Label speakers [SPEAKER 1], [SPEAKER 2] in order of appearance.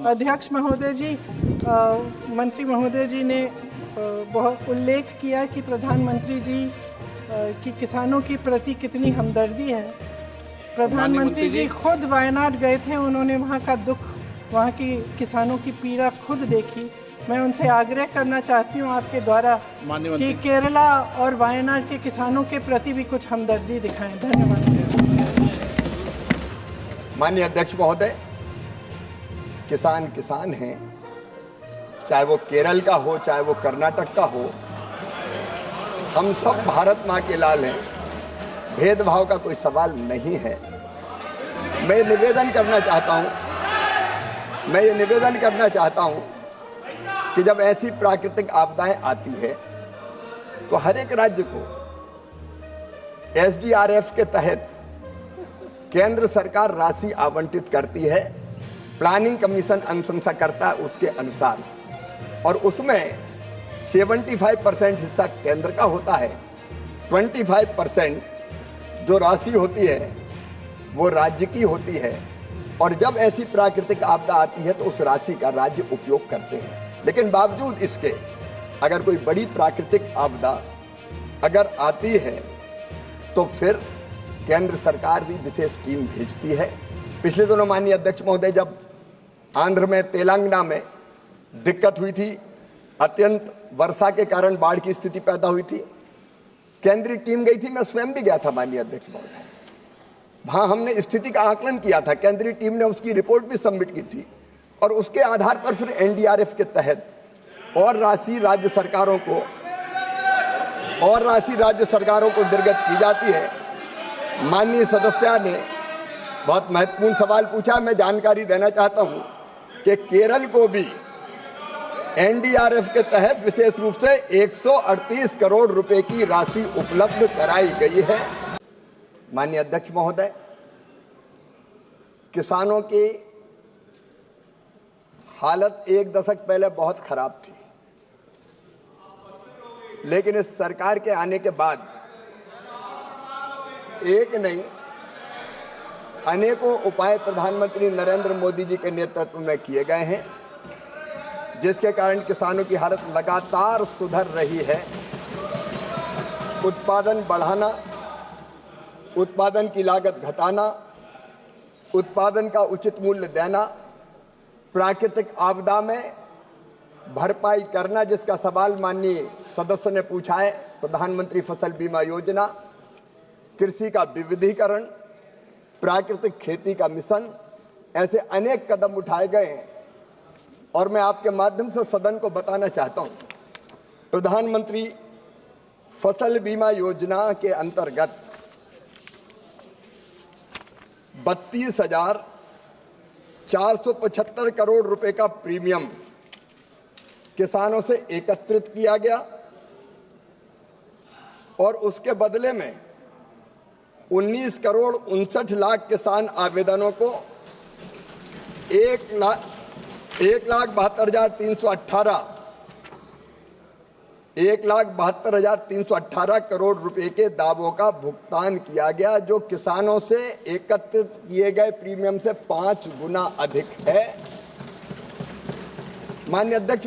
[SPEAKER 1] अध्यक्ष महोदय जी, मंत्री महोदय जी ने बहुत उल्लेख किया कि प्रधानमंत्री जी की किसानों के प्रति कितनी हमदर्दी है। प्रधानमंत्री जी खुद वायनाड गए थे, उन्होंने वहाँ का दुख, वहाँ की किसानों की पीड़ा खुद देखी। मैं उनसे आग्रह करना चाहती हूँ आपके द्वारा कि केरला और वायनाड के किसानों के प्रति भी कुछ हमदर्दी दिखाएं। धन्यवाद।
[SPEAKER 2] माननीय अध्यक्ष महोदय, किसान किसान हैं, चाहे वो केरल का हो चाहे वो कर्नाटक का हो, हम सब भारत माँ के लाल हैं, भेदभाव का कोई सवाल नहीं है। मैं ये निवेदन करना चाहता हूँ कि जब ऐसी प्राकृतिक आपदाएं आती है तो हर एक राज्य को SDRF के तहत केंद्र सरकार राशि आवंटित करती है, प्लानिंग कमीशन अनुशंसा करता है उसके अनुसार, और उसमें 75% हिस्सा केंद्र का होता है, 25% जो राशि होती है वो राज्य की होती है, और जब ऐसी प्राकृतिक आपदा आती है तो उस राशि का राज्य उपयोग करते हैं। लेकिन बावजूद इसके अगर कोई बड़ी प्राकृतिक आपदा अगर आती है तो फिर केंद्र सरकार भी विशेष टीम भेजती है। पिछले दिनों माननीय अध्यक्ष महोदय, जब आंध्र में तेलंगाना में दिक्कत हुई थी, अत्यंत वर्षा के कारण बाढ़ की स्थिति पैदा हुई थी, केंद्रीय टीम गई थी, मैं स्वयं भी गया था माननीय अध्यक्ष महोदय। वहां हमने स्थिति का आकलन किया था, केंद्रीय टीम ने उसकी रिपोर्ट भी सबमिट की थी, और उसके आधार पर फिर NDRF के तहत और राशि राज्य सरकारों को निर्गत की जाती है। माननीय सदस्य ने बहुत महत्वपूर्ण सवाल पूछा, मैं जानकारी देना चाहता हूं कि केरल को भी NDRF के तहत विशेष रूप से 138 करोड़ रुपए की राशि उपलब्ध कराई गई है। माननीय अध्यक्ष महोदय, किसानों की हालत एक दशक पहले बहुत खराब थी, लेकिन इस सरकार के आने के बाद एक नहीं अनेकों उपाय प्रधानमंत्री नरेंद्र मोदी जी के नेतृत्व में किए गए हैं, जिसके कारण किसानों की हालत लगातार सुधर रही है। उत्पादन बढ़ाना, उत्पादन की लागत घटाना, उत्पादन का उचित मूल्य देना, प्राकृतिक आपदा में भरपाई करना, जिसका सवाल माननीय सदस्य ने पूछा है, प्रधानमंत्री फसल बीमा योजना, कृषि का विविधीकरण, प्राकृतिक खेती का मिशन, ऐसे अनेक कदम उठाए गए हैं। और मैं आपके माध्यम से सदन को बताना चाहता हूं, प्रधानमंत्री फसल बीमा योजना के अंतर्गत 32,475 करोड़ रुपए का प्रीमियम किसानों से एकत्रित किया गया, और उसके बदले में 19 करोड़ 59 लाख किसान आवेदनों को 1,72,318 करोड़ रुपए के दावों का भुगतान किया गया, जो किसानों से एकत्रित किए गए प्रीमियम से 5 गुना अधिक है। माननीय अध्यक्ष